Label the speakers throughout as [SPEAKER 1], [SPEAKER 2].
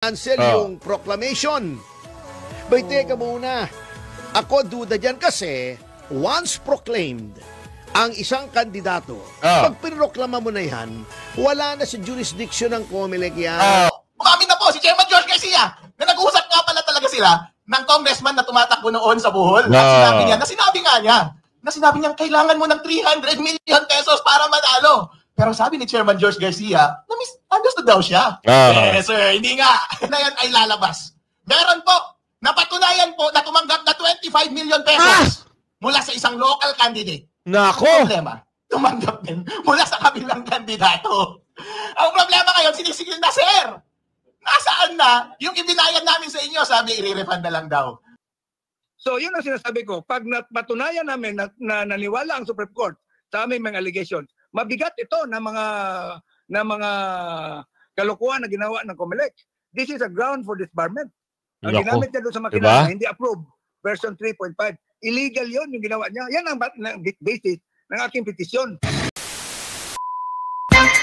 [SPEAKER 1] cancel yung proclamation. Bay, teka muna. Ako duda dyan kasi once proclaimed ang isang kandidato, pag pinroklama mo na yan, wala na sa jurisdiction ng COMELEC yan.
[SPEAKER 2] Umamin na po si Chairman George Garcia na nag-uusap nga pala talaga sila ng congressman na tumatakbo noon sa Bohol. At sinabi niya, kailangan mo ng 300 million pesos para manalo. Pero sabi ni Chairman George Garcia, na-misunderstood daw siya. Yes, sir, hindi nga. Na yan ay lalabas. Meron po, napatunayan po na tumanggap na 25 million pesos mula sa isang local candidate.
[SPEAKER 3] Nako!
[SPEAKER 2] Ang problema, tumanggap din mula sa kabilang kandidato. Ang problema ngayon, sinisigil na, sir. Nasaan na? Yung ibinayad namin sa inyo, sabi, i-refund na lang daw.
[SPEAKER 4] So, yun ang sinasabi ko. Pag napatunayan namin na naniwala ang Supreme Court sa aming mga allegations, mabigat ito na mga kalokohan na ginawa ng COMELEC. This is a ground for disbarment. Ang ginamit niya doon sa makina, hindi approved. Version 3.5. Illegal yon yung ginawa niya. Yan ang basis ng aking petisyon.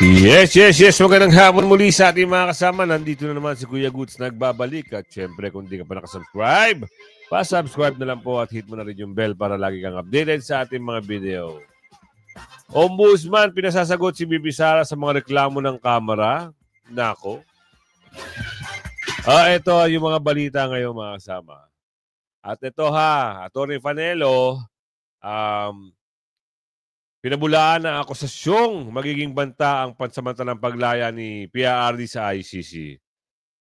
[SPEAKER 3] Yes. Magandang hapon muli sa ating mga kasama. Nandito na naman si Kuya Goods nagbabalik. At syempre, kung di ka pa nakasubscribe, pa-subscribe na lang po at hit mo na rin yung bell para lagi kang updated sa ating mga video. Ombudsman, pinasasagot si Bibi Sara sa mga reklamo ng Kamara. Nako. Ito yung mga balita ngayon mga kasama. At ito Atty. Fanelo, pinabulaan na akusasyong magiging banta ang pansamantalang paglaya ni PRRD sa ICC.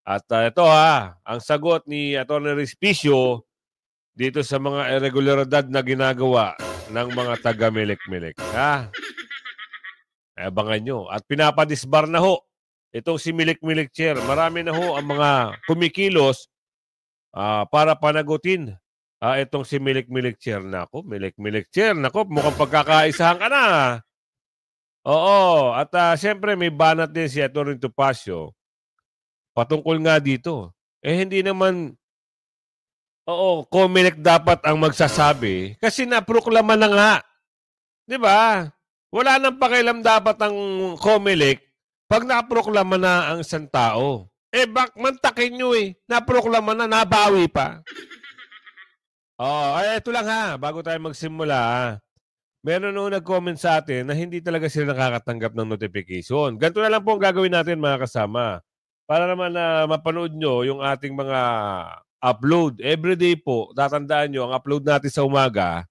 [SPEAKER 3] At ito ang sagot ni Atty. Respicio dito sa mga irregularidad na ginagawa ng mga taga-Melek-Melek. Abangan nyo. At pinapadisbar na ho itong si Melek-Melek Chair. Marami na ho ang mga kumikilos para panagutin itong si Melek-Melek Chair. Nako, Melek-Melek Chair. Nako, mukhang pagkakaisahan ka na. Oo. At siyempre may banat din si Atty. Topacio patungkol nga dito. Hindi naman COMELEC dapat ang magsasabi kasi naproklama na nga. 'Di ba? Wala nang pakialam dapat ang COMELEC pag naproklama na ang isang tao. Mantakin nyo naproklama na, nabawi pa. Ito lang bago tayo magsimula. Meron nung nag-comment sa atin na hindi talaga sila nakakatanggap ng notification. Ganito na lang po ang gagawin natin mga kasama. Para naman na mapanood nyo yung ating mga upload. Everyday po, tatandaan nyo, ang upload natin sa umaga,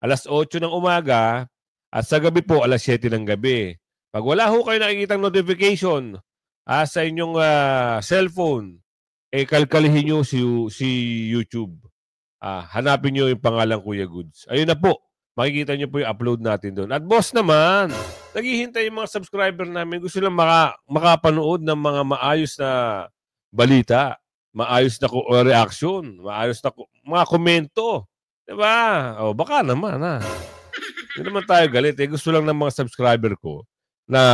[SPEAKER 3] alas 8 ng umaga, at sa gabi po, alas 7 ng gabi. Pag wala ho kayo nakikitang notification sa inyong cellphone, kalkalihin nyo si YouTube. Hanapin nyo yung pangalan Kuya Goods. Ayun na po, makikita nyo po yung upload natin doon. At boss naman, naghihintay yung mga subscriber namin. Gusto lang makapanood ng mga maayos na balita. Maayos na reaction, maayos na mga komento. Diba? Baka naman, Hindi naman tayo galit. Gusto lang ng mga subscriber ko na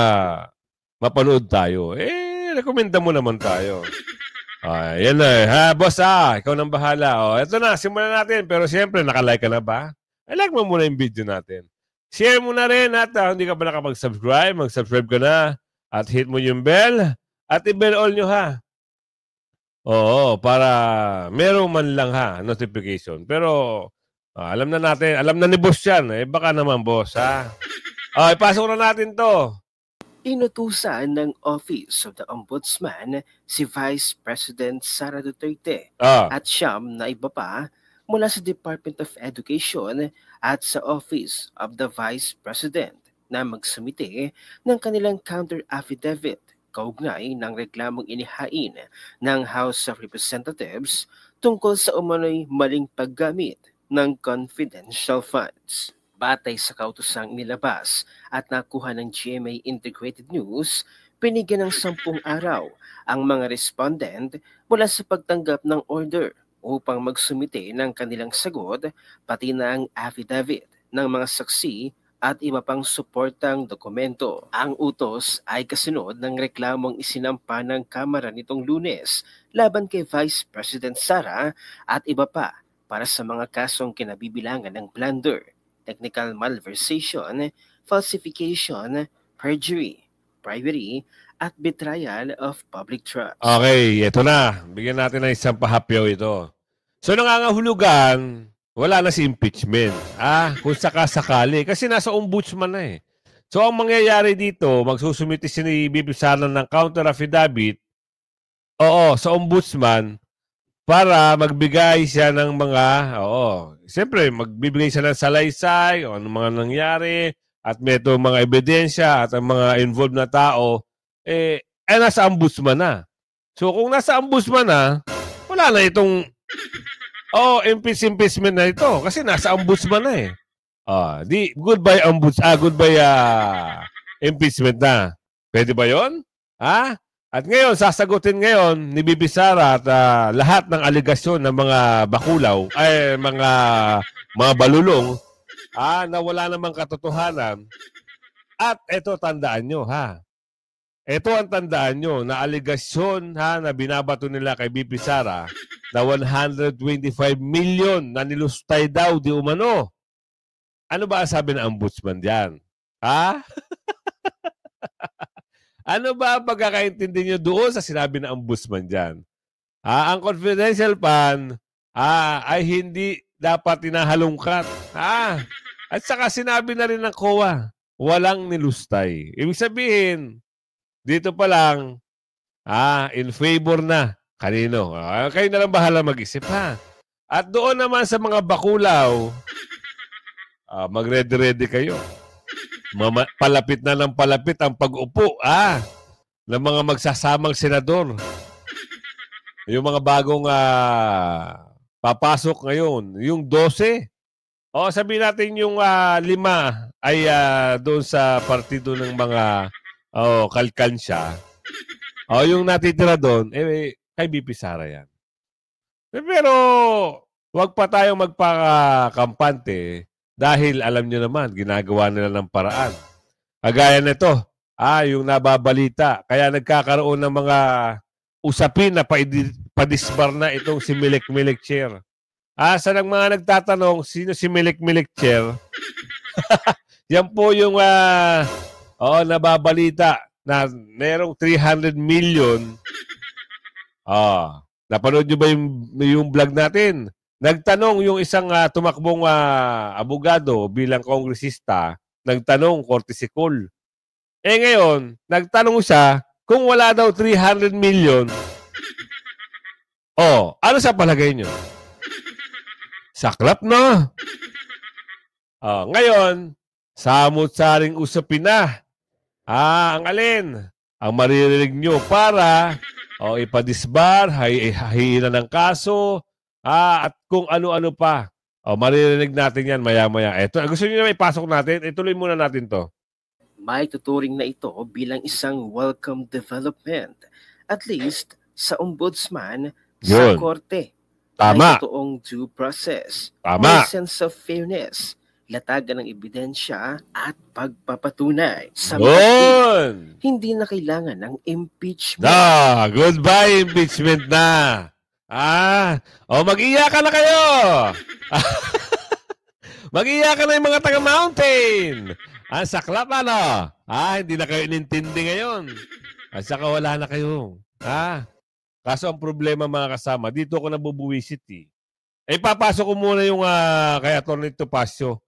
[SPEAKER 3] mapanood tayo. Rekomenda mo naman tayo. Yan na. Boss, ikaw nang bahala. Ito na, simulan natin. Pero siyempre, nakalike ka na ba? Like mo muna yung video natin. Share mo na rin at hindi ka pa nakapag-subscribe, mag-subscribe ka na at hit mo yung bell at i-bell all nyo para meron man lang notification. Pero alam na natin, alam na ni boss yan. Baka naman boss, ipasok na natin to.
[SPEAKER 5] Inutusan ng Office of the Ombudsman si Vice President Sara Duterte at siyam na iba pa mula sa Department of Education at sa Office of the Vice President na magsumite ng kanilang counter affidavit kaugnay ng reklamong inihain ng House of Representatives tungkol sa umano'y maling paggamit ng confidential funds. Batay sa kautosang nilabas at nakuha ng GMA Integrated News, binigyan ng 10 araw ang mga respondent mula sa pagtanggap ng order upang magsumite ng kanilang sagot pati na ang affidavit ng mga saksi at iba pang suportang dokumento. Ang utos ay kasunod ng reklamong isinampa ng Kamara nitong Lunes laban kay Vice President Sara at iba pa para sa mga kasong kinabibilangan ng plunder, technical malversation, falsification, perjury, bribery, at betrayal of public trust.
[SPEAKER 3] Okay, ito na. Bigyan natin ng isang pahapyaw ito. So nangangahulugan, wala na si impeachment. Kung sakasakali. Kasi nasa ombudsman na eh. So ang mangyayari dito, magsusumiti si BP Sara ng counter affidavit, sa ombudsman, para magbigay siya ng mga, siyempre, magbibigay siya ng salaysay, o ano mga nangyari, at may ito mga ebidensya, at ang mga involved na tao, nasa ombudsman na. So kung nasa ombudsman na, wala na itong, impeachment na ito, kasi nasa ombudsman na eh. Goodbye impeachment na. Pwede ba yon? At ngayon, sasagutin ngayon ni BP Sara at lahat ng aligasyon ng mga bakulaw, mga balulong, na wala namang katotohanan. At ito, tandaan nyo, Ito ang tandaan nyo, na aligasyon, na binabato nila kay BP Sara, na 125 million na nilustay daw di umano. Ano ba ang sabi ng ombudsman diyan? Ano ba ang pagkakaintindi nyo doon sa sinabi ng ombudsman diyan? Ang confidential fund ay hindi dapat tinahalungkat. At saka sinabi na rin ng COA, walang nilustay. Ibig sabihin, dito pa lang, in favor na. Kanino? Kayo na lang bahala mag-isip, At doon naman sa mga bakulaw, mag-ready-ready kayo. Palapit na ng palapit ang pag-upo, ng mga magsasamang senador. Yung mga bagong papasok ngayon, yung 12. Sabihin natin yung 5 ay doon sa partido ng mga kalkansya. Yung natitira doon, kay BP Sara yan. Pero, wag pa tayong magpakakampante dahil alam nyo naman, ginagawa nila ng paraan. Kagaya nito, yung nababalita. Kaya nagkakaroon ng mga usapin na padisbar na itong si Milik Chair. Sa ng mga nagtatanong, sino si Milik Chair? Yan po yung nababalita na merong 300 million. Napanood nyo ba yung vlog natin? Nagtanong yung isang tumakbong abogado bilang kongresista, nagtanong, courtesy call. Ngayon, nagtanong siya kung wala daw 300 million. Ano sa palagay nyo? Saklap, no? Ngayon, samot-saring usapin na. Ang alin? Ang maririnig nyo para ipadisbar, hahiina ng kaso, at kung ano-ano pa. Maririnig natin yan maya-maya. Ito, gusto nyo na may pasok natin? Ituloy muna natin to.
[SPEAKER 5] May tuturing na ito bilang isang welcome development. At least sa ombudsman sa korte.
[SPEAKER 3] Tama.
[SPEAKER 5] May totoong due process.
[SPEAKER 3] Tama.
[SPEAKER 5] May sense of fairness. Latagan ng ebidensya at pagpapatunay. Sa hindi na kailangan ng impeachment.
[SPEAKER 3] Goodbye impeachment na. Mag-iyakan na kayo. Mag-iyakan na yung mga taga-mountain. Saklap hindi na kayo inintindi ngayon. At saka wala na kayo. Kaso ang problema mga kasama, dito ako nabubuwisit papasok ko muna yung kay Atty. Topacio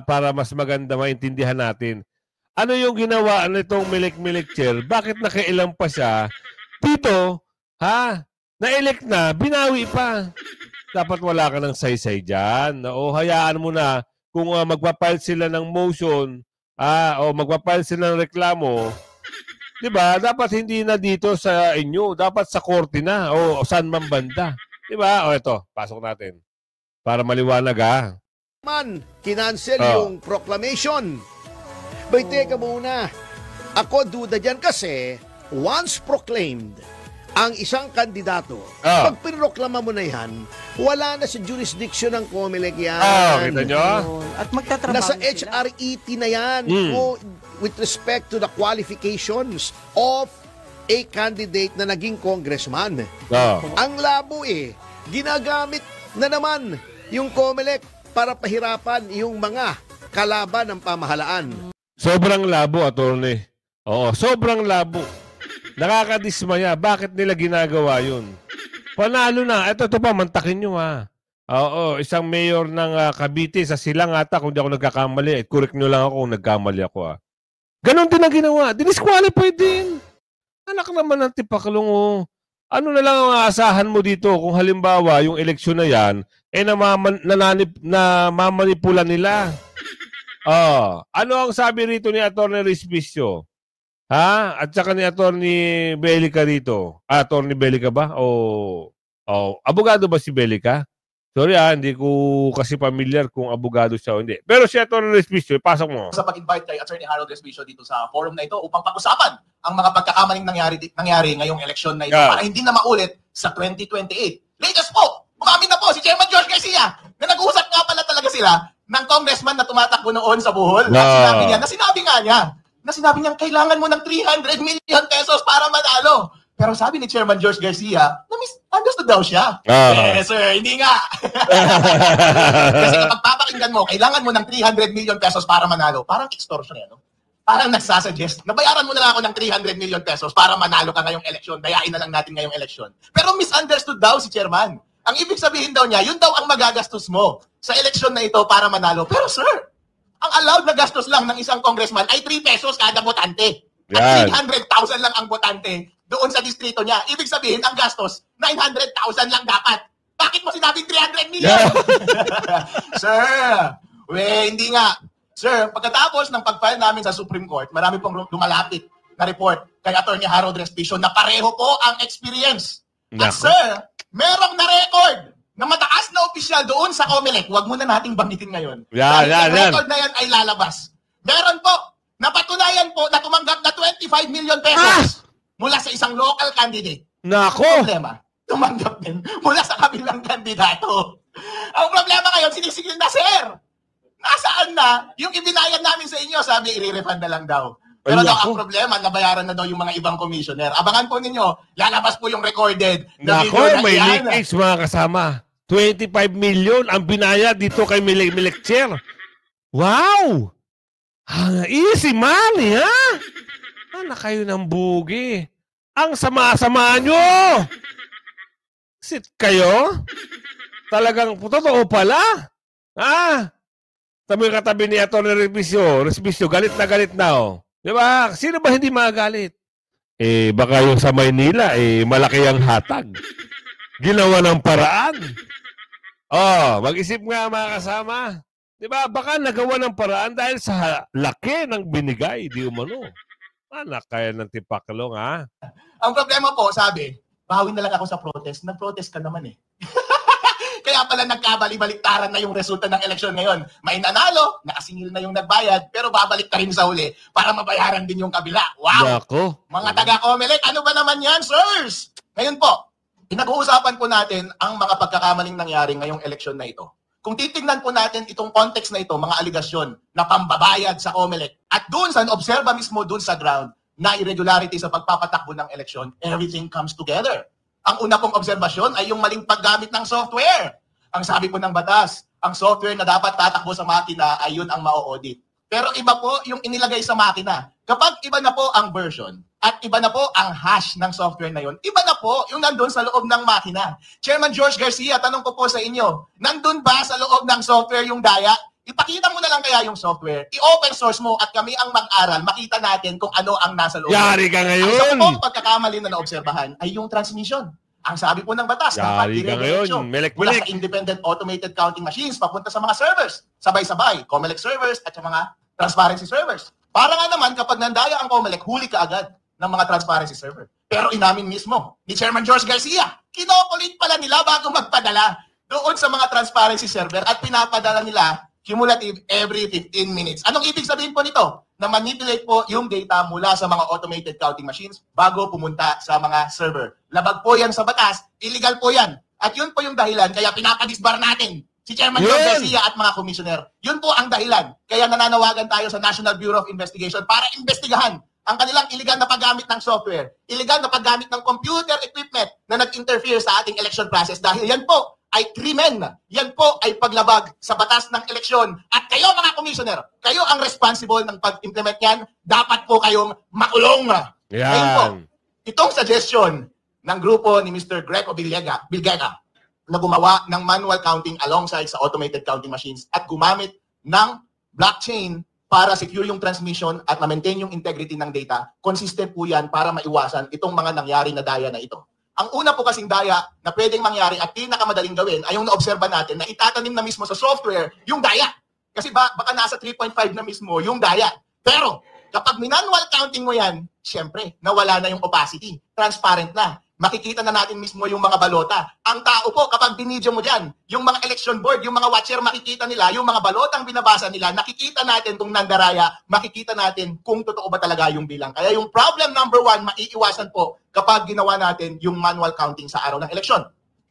[SPEAKER 3] para mas maganda maintindihan natin. Ano yung ginawa nitong Milik Chair? Bakit nakailang pa siya? Dito, na-elect na, binawi pa. Dapat wala ka ng saysay dyan. Hayaan mo na kung magpapile sila ng motion o magpapile sila ng reklamo, diba? Dapat hindi na dito sa inyo. Dapat sa korte na o saan man banda. Diba? Ito, pasok natin. Para maliwanag
[SPEAKER 1] Kinancel yung proclamation. Teka muna. Ako duda dyan kasi once proclaimed ang isang kandidato, pag pinroklama mo na yan, wala na sa jurisdiction ng COMELEC yan.
[SPEAKER 3] Kita nyo?
[SPEAKER 6] At magtatrabaho
[SPEAKER 1] nasa HRET na yan with respect to the qualifications of a candidate na naging congressman. Ang labo ginagamit na naman yung COMELEC para pahirapan yung mga kalaban ng pamahalaan.
[SPEAKER 3] Sobrang labo, attorney. Sobrang labo. Nakakadismaya. Bakit nila ginagawa yun? Panalo na. Ito pa, mantakin nyo ha. Oo, isang mayor ng Cavite sa Silang ata, kung di ako nagkakamali. Correct nyo lang ako kung nagkamali ako ha. Ganon din ang ginawa. Dinisqualify din. Anak naman ng tipaklong oh. Ano na lang ang aasahan mo dito kung halimbawa yung eleksyon na yan, namamanipula nila. Ano ang sabi rito ni Atty. Respicio? Ha? At saka ni Atty. Belica rito. Atty. Belica ba? Abogado ba si Belica? Sorry hindi ko kasi familiar kung abogado siya o hindi. Pero si Atty. Respicio, ipasok mo.
[SPEAKER 2] Sa pag-invite kay Atty. Harold Respicio dito sa forum na ito upang pag-usapan ang mga pagkakamaling nangyari ngayong eleksyon na ito para hindi na maulit sa 2028. Latest po, umamin na po si Chairman George Garcia na nag-uusap nga pala talaga sila ng congressman na tumatakbo noon sa Bohol. At sinabi niya kailangan mo ng 300 million pesos para manalo. Pero sabi ni Chairman George Garcia, na-misunderstood daw siya. Sir, hindi nga. Kasi kapag papakinggan mo, kailangan mo ng 300 million pesos para manalo. Parang extortion yan, no? Parang nagsasuggest, nabayaran mo na lang ako ng 300 million pesos para manalo ka ngayong eleksyon. Dayain na lang natin ngayong eleksyon. Pero misunderstood daw si Chairman. Ang ibig sabihin daw niya, yun daw ang magagastos mo sa eleksyon na ito para manalo. Pero sir, ang allowed na gastos lang ng isang congressman ay 3 pesos kada botante. At 300,000 lang ang botante doon sa distrito niya. Ibig sabihin, ang gastos, 900,000 lang dapat. Bakit mo sinabing 300 million? Sir, hindi nga. Sir, pagkatapos ng pag-file namin sa Supreme Court, marami pong lumalapit na report kay Atty. Harold Respicio na pareho po ang experience. At sir, merong na-record na mataas na opisyal doon sa COMELEC. Huwag muna nating banggitin ngayon. Ang record na yan ay lalabas. Meron po, napatunayan po na tumanggap na 25 million pesos mula sa isang local candidate.
[SPEAKER 3] Nako!
[SPEAKER 2] Problema, tumanggap din mula sa kabilang kandidato. Ang problema ngayon, sinisigil na, sir. Nasaan na? Yung ibinayad namin sa inyo, sabi, i-refund na lang daw. Pero daw, ang problema, nabayaran na daw yung mga ibang commissioner. Abangan po ninyo, lalabas po yung recorded na video na
[SPEAKER 3] may leakage mga kasama. 25 million ang binayad dito kay Milik Chair. Wow! Easy money, ha? Anak kayo ng bugi. Ang sama-sama nyo! Sit kayo? Talagang totoo pala? Sabi katabi ni Atty. Respicio, galit na oh. Di ba? Sino ba hindi magalit? Baka yung sa Maynila, malaki ang hatag. Ginawa ng paraan. Mag-isip nga mga kasama. Di ba? Baka nagawa ng paraan dahil sa laki ng binigay, di umano. Anak kaya ng tipaklong, ha?
[SPEAKER 2] Ang problema po, sabi, bawi na lang ako sa protest. Nag-protest ka naman Kaya pala nagkabali-baliktaran na yung resulta ng eleksyon ngayon. May nanalo, nakasingil na yung nagbayad, pero babalik ka rin sa huli para mabayaran din yung kabila. Wow!
[SPEAKER 3] Nako.
[SPEAKER 2] Mga taga-COMELEC, ano ba naman yan, sirs? Ngayon po, pinag-uusapan po natin ang mga pagkakamaling nangyari ngayong eleksyon na ito. Kung titignan po natin itong context na ito, mga aligasyon na pambabayad sa COMELEC, at doon sa obserba mismo doon sa ground na irregularity sa pagpapatakbo ng eleksyon, everything comes together. Ang una pong obserbasyon ay yung maling paggamit ng software. Ang sabi po ng batas, ang software na dapat tatakbo sa makina ay yun ang ma-audit. Pero iba po yung inilagay sa makina. Kapag iba na po ang version at iba na po ang hash ng software na yun, iba na po yung nandun sa loob ng makina. Chairman George Garcia, tanong ko po sa inyo, nandun ba sa loob ng software yung daya? Ipakita mo na lang kaya yung software, i-open source mo at kami ang mag-aral, makita natin kung ano ang nasa loob.
[SPEAKER 3] Yari ka ngayon!
[SPEAKER 2] Ang isa pong pagkakamali na naobserbahan ay yung transmission. Ang sabi po ng batas, dapat dire-diretso mula sa independent automated counting machines papunta sa mga servers. Sabay-sabay, COMELEC servers at sa mga transparency servers. Para nga naman kapag nandaya ang COMELEC, huli ka agad ng mga transparency server. Pero inamin mismo ni Chairman George Garcia, kinokulit pala nila bago magpadala doon sa mga transparency server at pinapadala nila cumulative every 15 minutes. Anong ibig sabihin po nito? Na manipulate po yung data mula sa mga automated counting machines bago pumunta sa mga server. Labag po yan sa batas, illegal po yan. At yun po yung dahilan kaya pinapadisbar natin si Chairman George Garcia at mga commissioner. Yun po ang dahilan. Kaya nananawagan tayo sa National Bureau of Investigation para investigahan ang kanilang illegal na paggamit ng software, illegal na paggamit ng computer equipment na nag-interfere sa ating election process. Dahil yan po ay krimen. Yan po ay paglabag sa batas ng eleksyon. At kayo mga commissioner, kayo ang responsible ng pag-implement yan. Dapat po kayong makulong.
[SPEAKER 3] Yan.
[SPEAKER 2] Ngayon po, itong suggestion ng grupo ni Mr. Greco Bilgega na gumawa ng manual counting alongside sa automated counting machines at gumamit ng blockchain para secure yung transmission at ma-maintain yung integrity ng data, consistent po yan para maiwasan itong mga nangyari na daya na ito. Ang una po kasing daya na pwedeng mangyari at pinakamadaling gawin ay yung na-obserba natin na itatanim na mismo sa software yung daya. Kasi baka nasa 3.5 na mismo yung daya. Pero kapag manual counting mo yan, syempre, nawala na yung opacity. Transparent na. Makikita na natin mismo yung mga balota. Ang tao po, kapag binidyo mo dyan, yung mga election board, yung mga watcher, makikita nila, yung mga balotang binabasa nila, nakikita natin kung nandaraya, makikita natin kung totoo ba talaga yung bilang. Kaya yung problem number 1, maiiwasan po kapag ginawa natin yung manual counting sa araw ng eleksyon.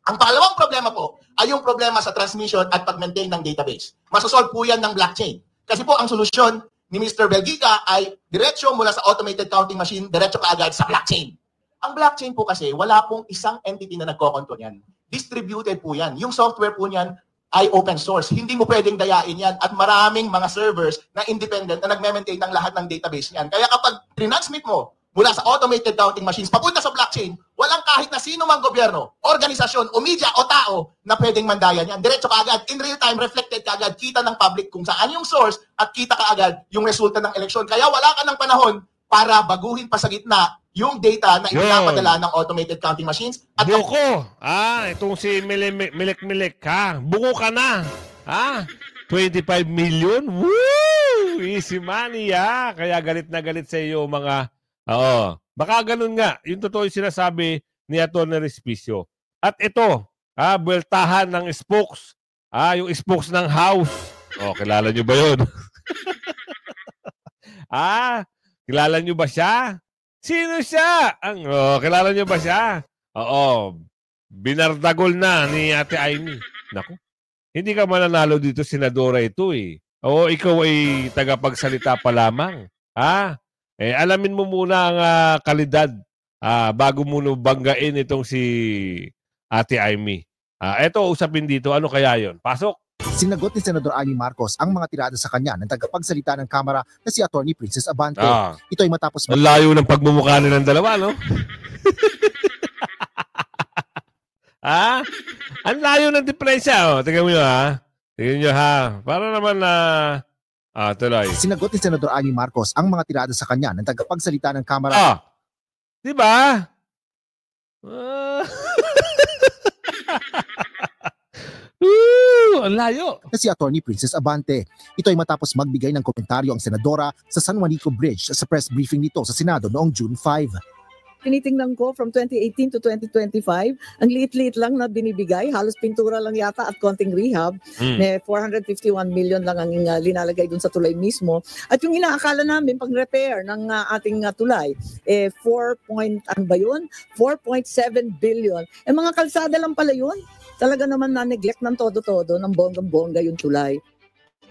[SPEAKER 2] Ang pangalawang problema po ay yung problema sa transmission at pag-maintain ng database. Masosolve po yan ng blockchain. Kasi po ang solusyon ni Mr. Belgica ay diretsyo mula sa automated counting machine, diretsyo kaagad sa blockchain. Ang blockchain po kasi, wala pong isang entity na nagko-control yan. Distributed po yan. Yung software po niyan ay open source. Hindi mo pwedeng dayain yan at maraming mga servers na independent na nagme-maintain ng lahat ng database niyan. Kaya kapag transmit mo mula sa automated counting machines papunta sa blockchain, walang kahit na sino mang gobyerno, organisasyon o media o tao na pwedeng mandayan yan. Diretso kaagad, in real time, reflected kaagad, kita ng public kung saan yung source at kita kaagad yung resulta ng eleksyon. Kaya wala ka ng panahon para baguhin pa sa gitna yung data na ipinapadala ng automated counting machines. At
[SPEAKER 3] buko! Itong si Milik-Milik, ha? Buko ka na! 25 million? Woo! Easy money, ha? Kaya galit na galit sa iyo mga... Oo. Baka ganun nga. Yung totoo yung sinasabi ni Atty. Respicio. At ito, buweltahan ng spokes. Yung spokes ng house. Kilala nyo ba yun? Kilala nyo ba siya? Sino siya? Kilala nyo ba siya? Oo. Binardagol na ni Ate Amy. Naku. Hindi ka mananalo dito, senadora ito eh. Oo, ikaw ay tagapagsalita pa lamang. Alamin mo muna ang kalidad bago mo banggain itong si Ate Amy. Eto, usapin dito. Ano kaya yon? Pasok!
[SPEAKER 6] Sinagot ni Senador Amy Marcos ang mga tirada sa kanya ng tagapagsalita ng Kamara na si Atty. Princess Abante. Ito ay matapos...
[SPEAKER 3] Ang layo ng pagmumukha nilang dalawa, no? Ang layo ng diferensya. Tingnan mo yun, ha? Tingnan nyo, ha? Para naman na... tuloy.
[SPEAKER 6] Sinagot ni Senador Amy Marcos ang mga tirada sa kanya ng tagapagsalita ng Kamara.
[SPEAKER 3] Di ba? Ang layo.
[SPEAKER 6] Na si Atty. Princess Abante. Ito ay matapos magbigay ng komentaryo ang senadora sa San Juanico Bridge sa press briefing nito sa Senado noong June 5.
[SPEAKER 7] Tinitingnan ko from 2018 to 2025, ang liit-liit lang na binibigay, halos pintura lang yata at konting rehab, 451 million lang ang linalagay dun sa tulay mismo. At yung inaakala namin pag-repair ng ating tulay, 4.7 billion. Mga kalsada lang pala yun. Talaga naman na-neglect ng todo-todo ng bonggang-bongga yung tulay.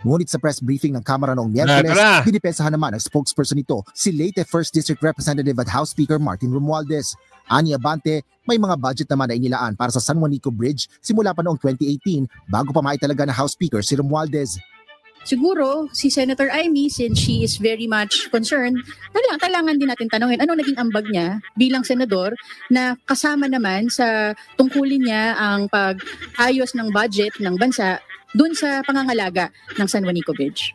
[SPEAKER 6] Ngunit sa press briefing ng Kamara noong Miyerkules, dinipensahan naman ang spokesperson nito, si late 1st District Representative at House Speaker Martin Romualdez. Ani Abante, may mga budget naman na inilaan para sa San Juanico Bridge simula pa noong 2018 bago pa maitalaga ng House Speaker si Romualdez.
[SPEAKER 8] Siguro, si Senator Amy, since she is very much concerned, kailangan din natin tanongin ano naging ambag niya bilang senador na kasama naman sa tungkulin niya ang pag-ayos ng budget ng bansa dun sa pangangalaga ng San Juanico Bridge.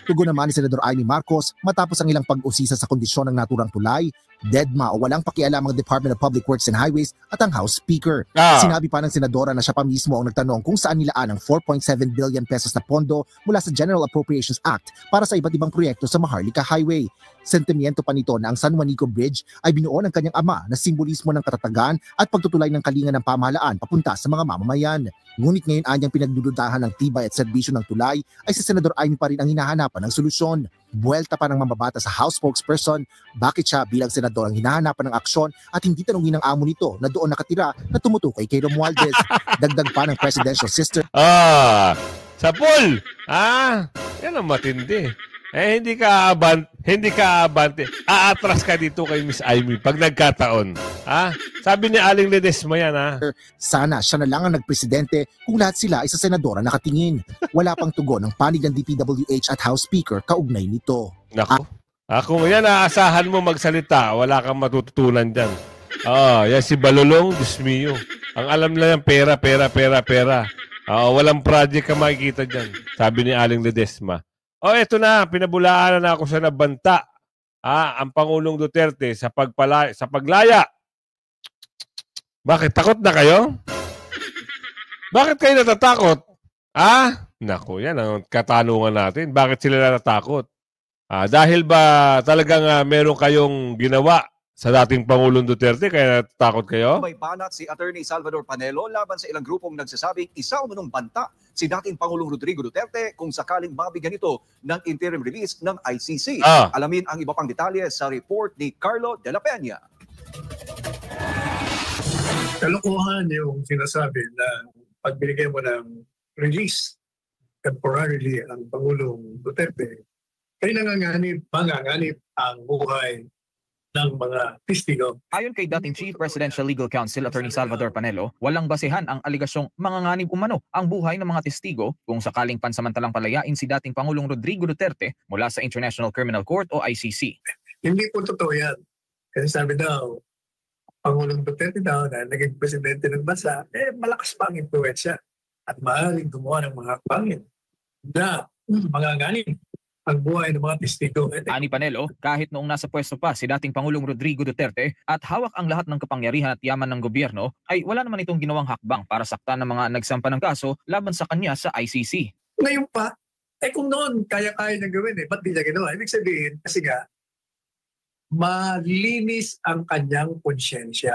[SPEAKER 6] Tugon naman ni Senador Amy Marcos matapos ang ilang pag-usisa sa kondisyon ng naturang tulay, deadma o walang pakialam ang Department of Public Works and Highways at ang House Speaker. Sinabi pa ng senadora na siya pa mismo ang nagtanong kung saan nilaan ang 4.7 billion pesos na pondo mula sa General Appropriations Act para sa iba't ibang proyekto sa Maharlika Highway. Sentimiento pa nito na ang San Juanico Bridge ay binuo ng kanyang ama na simbolismo ng katatagan at pagtutulay ng kalinga ng pamahalaan papunta sa mga mamamayan. Ngunit ngayon anyang pinagdududahan ng tibay at serbisyo ng tulay ay si Senador Amy pa rin ang hinahanapan ng solusyon. Buwelta pa ng mamabata sa House spokesperson, bakit siya bilang senador ang hinahanapan ng aksyon at hindi tanungin ng amo nito na doon nakatira na tumutukoy kay Romualdez. Dagdag pa ng presidential sister.
[SPEAKER 3] Sa pool! Yan ang matindi. Hindi ka abante. Aatras ka dito kay Miss Amy pag nagkataon. Sabi ni Aling Ledesma yan,
[SPEAKER 6] Sana siya na lang ang nagpresidente kung lahat sila ay sa senadora nakatingin. Wala pang tugon ng panig ng DPWH at House Speaker kaugnay nito.
[SPEAKER 3] Naku. Kung yan aasahan mo magsalita, wala kang matututunan dyan. Yan si Balulong, Diyos mio. Ang alam lang yan, pera, pera, pera, pera. Walang project ka makikita dyan. Sabi ni Aling Ledesma. Eto na, pinabulaanan na ako sa nabanta. Ang Pangulong Duterte sa paglaya. Bakit? Takot na kayo? Bakit kayo natatakot? Naku, yan ang katanungan natin. Bakit sila natatakot? Dahil ba talagang meron kayong ginawa sa dating Pangulong Duterte kaya natatakot kayo?
[SPEAKER 9] May banat si Attorney Salvador Panelo laban sa ilang grupong nagsasabing isa umunong banta si dating Pangulong Rodrigo Duterte kung sakaling mabigyan ito ng interim release ng ICC. Alamin ang iba pang detalye sa report ni Carlo de la Peña.
[SPEAKER 10] Kalokohan yung sinasabi na pag binigay mo ng release temporarily ang Pangulong Duterte, ay manganganib ang buhay ng mga testigo.
[SPEAKER 11] Ayon kay dating Chief Presidential Legal Counsel Attorney Salvador Panelo, walang basehan ang aligasyong manganganib umano ang buhay ng mga testigo kung sakaling pansamantalang palayain si dating Pangulong Rodrigo Duterte mula sa International Criminal Court o ICC.
[SPEAKER 10] Hindi po totoo yan. Kasi sabi daw, Pangulong Duterte daw na naging presidente ng bansa, malakas pa ang impluwensya at maaaring gumawa ng mga pangin na manganganib ang buhay ng mga testigo.
[SPEAKER 11] Ani Panelo, kahit noong nasa pwesto pa si dating Pangulong Rodrigo Duterte at hawak ang lahat ng kapangyarihan at yaman ng gobyerno, ay wala naman itong ginawang hakbang para saktan ng mga nagsampa ng kaso laban sa kanya sa ICC.
[SPEAKER 10] Ngayon pa, kung noon kaya-kaya niya gawin ba't di niya ginawa? Ibig sabihin, kasi nga, malinis ang kanyang konsyensya.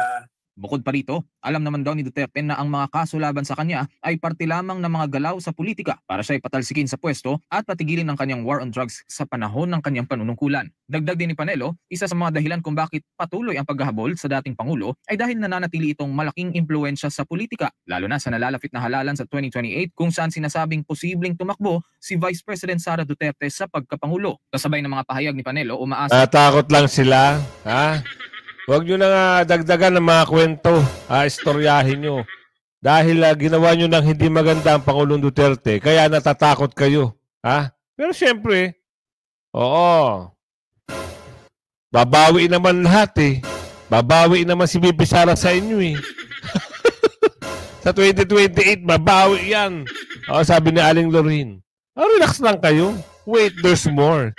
[SPEAKER 11] Bukod pa rito, alam naman daw ni Duterte na ang mga kaso laban sa kanya ay parte lamang ng mga galaw sa politika para siya patalsikin sa pwesto at patigilin ang kanyang war on drugs sa panahon ng kanyang panunungkulan. Dagdag din ni Panelo, isa sa mga dahilan kung bakit patuloy ang paghahabol sa dating Pangulo ay dahil nananatili itong malaking impluwensya sa politika, lalo na sa nalalapit na halalan sa 2028 kung saan sinasabing posibleng tumakbo si Vice President Sara Duterte sa pagkapangulo. Kasabay ng mga pahayag ni Panelo, umaasa...
[SPEAKER 3] Takot lang sila, Huwag nyo na dagdagan ng mga kwento, istoryahin nyo. Dahil ginawa nyo ng hindi maganda ang Pangulong Duterte, kaya natatakot kayo. Pero siyempre, babawi naman lahat Babawi naman si Bibi Sara sa inyo Sa 2028, babawi yan. Sabi ni Aling Lorraine. Relax lang kayo. Wait, there's more.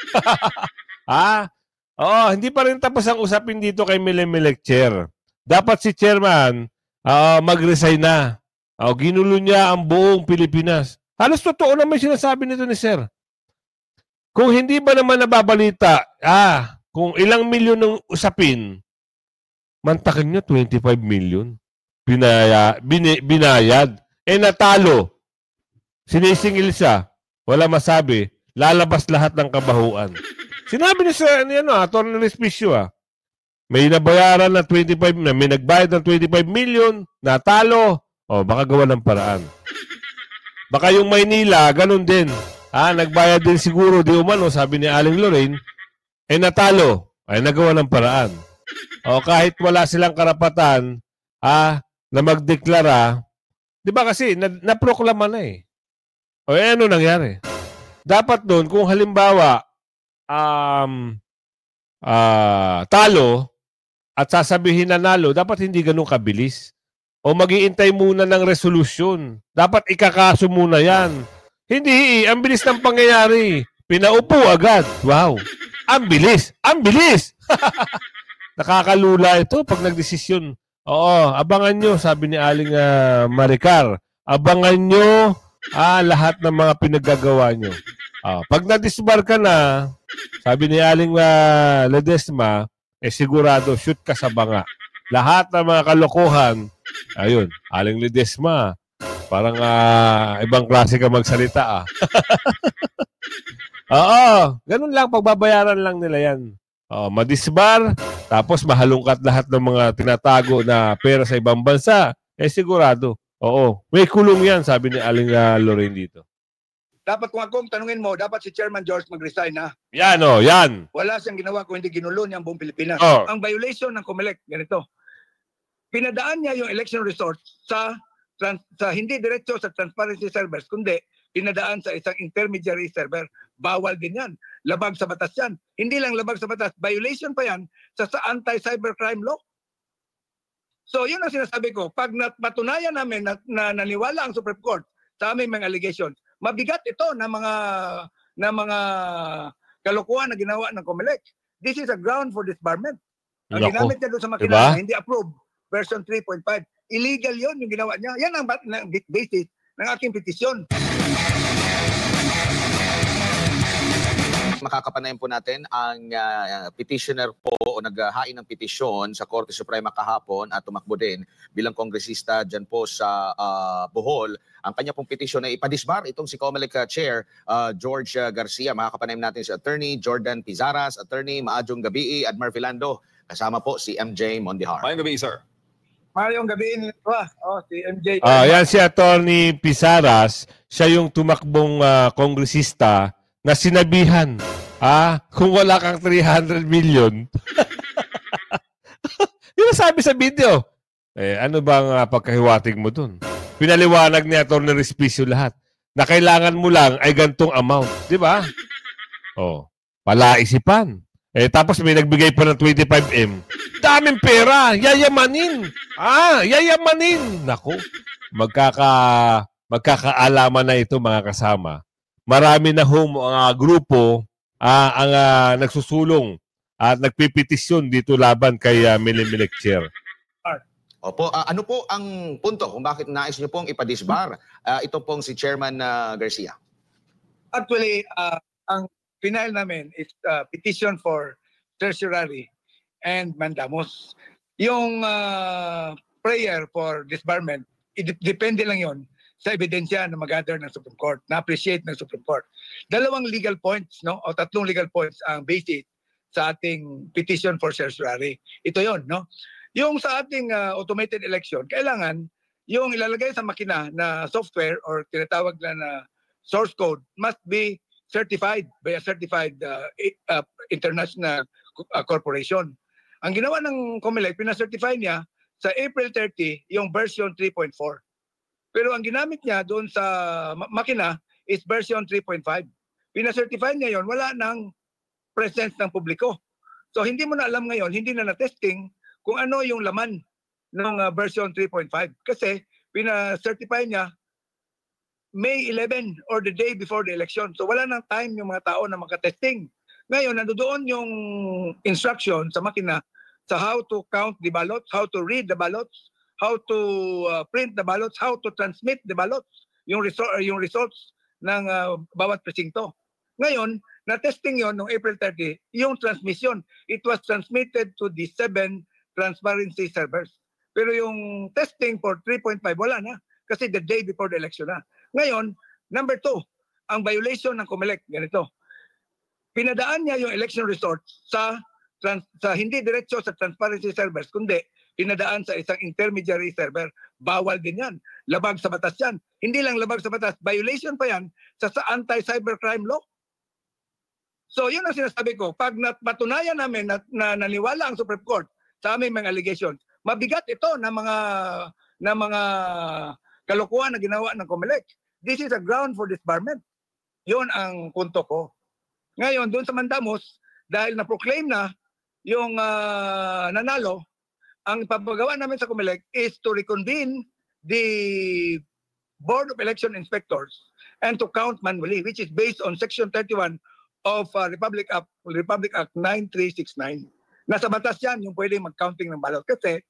[SPEAKER 3] Hindi pa rin tapos ang usapin dito kay Milemelec Chair. Dapat si Chairman mag-resign na. Ginulo niya ang buong Pilipinas. Halos totoo naman sinasabi nito ni Sir. Kung hindi ba naman nababalita, kung ilang milyon ng usapin, mantakin nyo 25 million. Binayad. Natalo. Sinisingil siya. Wala masabi. Lalabas lahat ng kabahuan. Sinabi niya sa Atty. Respicio may nabayaran na 25, may nagbayad ng 25 million, natalo, baka gawa ng paraan. Baka yung Maynila, ganun din. Nagbayad din siguro, di umano, sabi ni Aling Lorraine, natalo, nagawa ng paraan. Kahit wala silang karapatan, na magdeklara, di ba kasi, naproklama na ano nangyari? Dapat doon, kung halimbawa, talo at sasabihin na nalo, dapat hindi ganun kabilis. O mag-iintay muna ng resolusyon. Dapat ikakaso muna yan. Hindi, ang bilis ng pangyayari. Pinaupo agad. Wow. Ang bilis. Ang bilis. Nakakalula ito pag nagdesisyon. Abangan nyo, sabi ni Aling Maricar. Abangan nyo lahat ng mga pinaggagawa nyo. Pag na-disbar ka na, sabi ni Aling Ledesma, sigurado shoot ka sa banga. Lahat ng mga kalokohan, ayun, Aling Ledesma, parang ibang klase ka magsalita ganun lang, pagbabayaran lang nila yan. Madisbar, tapos mahalungkat lahat ng mga tinatago na pera sa ibang bansa, sigurado. May kulong yan, sabi ni Aling Lorraine dito.
[SPEAKER 4] Dapat kung akong tanungin mo, dapat si Chairman George mag-resign
[SPEAKER 3] Yan yan.
[SPEAKER 4] Wala siyang ginawa kung hindi ginulo niya ang buong Pilipinas. Ang violation ng COMELEC, ganito. Pinadaan niya yung election resort sa hindi diretso sa transparency servers, kundi pinadaan sa isang intermediary server. bawal din yan. Labag sa batas yan. Hindi lang labag sa batas, violation pa yan sa anti-cybercrime law. So yun ang sinasabi ko, pag patunayan namin na naniwala ang Supreme Court sa aming mga allegations, mabigat ito na mga kalokohan na ginawa ng COMELEC. This is a ground for disbarment. Ang ginamit niya doon sa makina na hindi approved, version 3.5. Illegal yon yung ginawa niya. Yan ang basis ng aking petisyon.
[SPEAKER 9] Makakapanayan po natin ang petitioner po o naghahain ng petisyon sa Korte Suprema kahapon at tumakbo din bilang kongresista dyan po sa Bohol. Ang kanya pong petisyon ay ipadisbar itong si COMELEC Chair George Garcia. Makakapanayan natin si Attorney Jordan Pizaras, Attorney Maadjong Gabii, Admar Vilando. Kasama po si MJ Mondihar.
[SPEAKER 12] Mayong gabi, sir.
[SPEAKER 4] Mayong gabi nito si MJ.
[SPEAKER 3] Yan si Attorney Pizaras. Siya yung tumakbong kongresista na sinabihan, kung wala kang 300 million, yun sabi sa video. Ano bang pagkahiwatig mo dun? Pinaliwanag ni Atty. Respicio lahat na kailangan mo lang ay gantong amount. Di ba? Palaisipan. Tapos may nagbigay pa ng 25M. Daming pera. Yayamanin. Yayamanin. Naku, magkakaalaman na ito mga kasama. Marami na mga grupo ang nagsusulong at nagpipetisyon dito laban kay Milimilek Chair.
[SPEAKER 9] Opo, ano po ang punto kung bakit nais niyo pong ipadisbar ito pong si Chairman Garcia?
[SPEAKER 4] Actually, ang final namin is petition for certiorari and mandamus. Yung prayer for disbarment, depende lang yon sa ebidensya na mag-gather ng Supreme Court, na-appreciate ng Supreme Court. Dalawang legal points, no? O tatlong legal points ang basis sa ating petition for certiorari. Ito yon, no? Yung sa ating automated election, kailangan yung ilalagay sa makina na software or tinatawag na source code must be certified by a certified international corporation. Ang ginawa ng COMELEC, pina-certify niya sa April 30 yung version 3.4. Pero ang ginamit niya doon sa makina is version 3.5. Pina-certify niya yon, wala nang presence ng publiko. So hindi mo na alam ngayon, hindi na na-testing kung ano yung laman ng version 3.5. Kasi pina-certify niya May 11 or the day before the election. So wala nang time yung mga tao na makatesting. Ngayon, nandoon yung instruction sa makina sa how to count the ballots, how to read the ballots, how to print the ballots, how to transmit the ballots, yung results ng bawat presinto. Ngayon, na-testing yon noong April 30, yung transmission. It was transmitted to the 7 transparency servers. Pero yung testing for 3.5, wala na. Kasi the day before the election na. Ngayon, number 2, ang violation ng COMELEC, ganito. Pinadaan niya yung election results sa hindi diretso sa transparency servers, kundi pinadaan sa isang intermediary server. Bawal din yan. Labag sa batas yan. Hindi lang labag sa batas, violation pa yan sa anti-cybercrime law. So yun ang sinasabi ko. Pag patunayan namin na naniwala ang Supreme Court sa aming mga allegations, mabigat ito na mga kalokohan na ginawa ng COMELEC. This is a ground for disbarment. Yun ang punto ko. Ngayon, doon sa mandamus, dahil na-proclaim na yung nanalo, ang papagawa namin sa COMELEC is to reconvene the Board of Election Inspectors and to count manually, which is based on Section 31 of Republic Act 9369. Nasa batas yan yung pwedeng mag-counting ng ballot. Kasi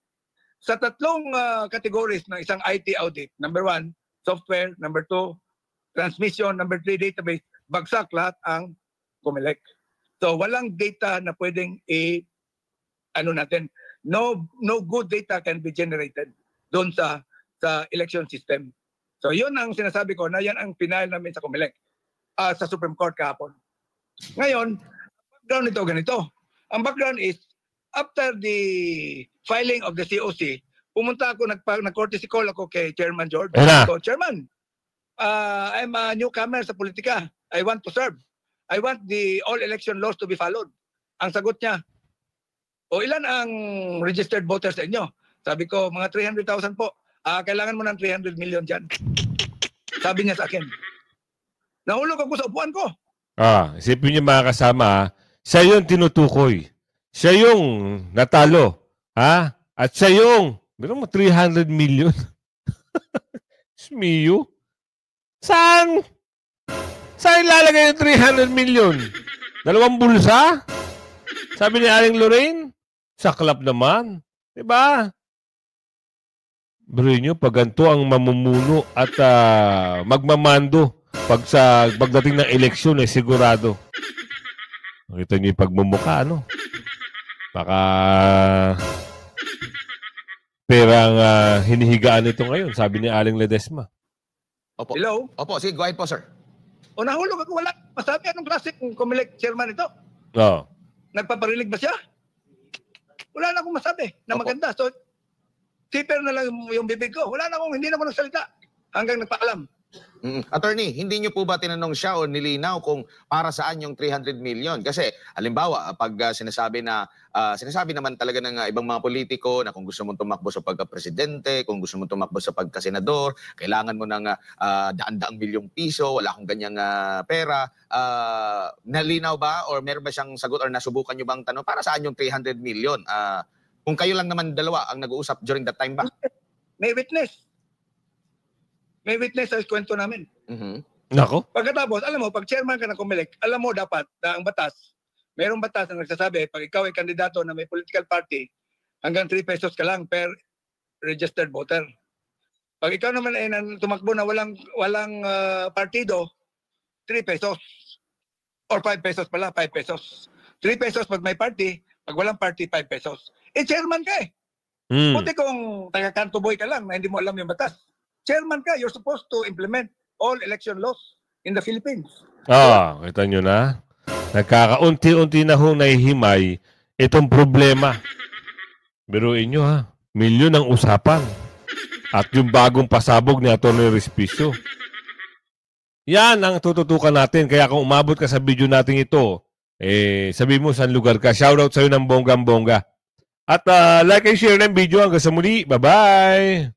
[SPEAKER 4] sa tatlong categories ng isang IT audit, number 1, software, number 2, transmission, number 3, database, bagsak lahat ang COMELEC. So walang data na pwedeng no good data can be generated doon sa election system. So yun ang sinasabi ko na yan ang final namin sa COMELEC, sa Supreme Court kahapon. Ngayon, background nito ganito. Ang background is, after the filing of the COC, pumunta ako, nag-courtesy call ako kay Chairman George. So, Chairman, I'm a newcomer sa politika. I want to serve. I want the all election laws to be followed. Ang sagot niya, ilan ang registered voters sa inyo? Sabi ko, mga 300,000 po. Kailangan mo ng 300 million dyan. Sabi niya sa akin. Nahulog ako sa upuan ko.
[SPEAKER 3] Isipin niyo mga kasama, siya yung tinutukoy. Siya yung natalo. At siya yung, 300 million. Smiyo? Saan? Saan ilalagay yung 300 million? 2 bulsa? Sabi ni Aling Lorraine, saklap naman. Diba? Bro nyo, pag ganito ang mamumuno at magmamando pagdating ng eleksyon, sigurado. Nakita nyo yung pagmumuka, Baka perang hinihigaan ito ngayon, sabi ni Aling Ledesma.
[SPEAKER 9] Opo.
[SPEAKER 4] Hello?
[SPEAKER 9] Opo, sige, go ahead po, sir.
[SPEAKER 4] O nahulog ako, wala. Masabi, anong klase kung Comelec chairman ito? Nagpaparilig ba siya? Wala na akong masabi na maganda. So, zipper na lang yung bibig ko. Hindi na ako nagsalita hanggang nagpaalam.
[SPEAKER 12] Attorney, hindi niyo po ba tinanong siya o nilinaw kung para saan yung 300 million? Kasi, halimbawa, pag sinasabi naman talaga ng ibang mga politiko na kung gusto mong tumakbo sa pagka-presidente, kung gusto mong tumakbo sa pagka-senador, kailangan mo ng daan-daang milyong piso, wala akong ganyang pera. Nalinaw ba or meron ba siyang sagot or nasubukan niyo bang tanong para saan yung 300 million? Kung kayo lang naman dalawa ang nag-uusap during that time ba?
[SPEAKER 4] May witness. May witness sa kwento namin.
[SPEAKER 3] Nako.
[SPEAKER 4] Pagkatapos, alam mo, pag chairman ka ng Comelec, alam mo dapat na ang batas, mayroong batas na nagsasabi, pag ikaw ay kandidato na may political party, hanggang 3 pesos ka lang per registered voter. Pag ikaw naman ay tumakbo na walang partido, 3 pesos. Or 5 pesos pala, 5 pesos. 3 pesos pag may party, pag walang party, 5 pesos. Chairman ka eh. Buti kung taga-kanto boy ka lang na hindi mo alam yung batas. Chairman ka, you're supposed to implement all election laws in the Philippines.
[SPEAKER 3] Kita nyo na. Nagkakaunti-unti na hong nahihimay itong problema. Biruin nyo milyon ang usapan. At yung bagong pasabog ni Atty. Respicio. Yan ang tututukan natin. Kaya kung umabot ka sa video natin ito, sabi mo saan lugar ka. Shoutout sa'yo ng bonggang-bongga. At like and share ng video hanggang sa muli. Bye-bye!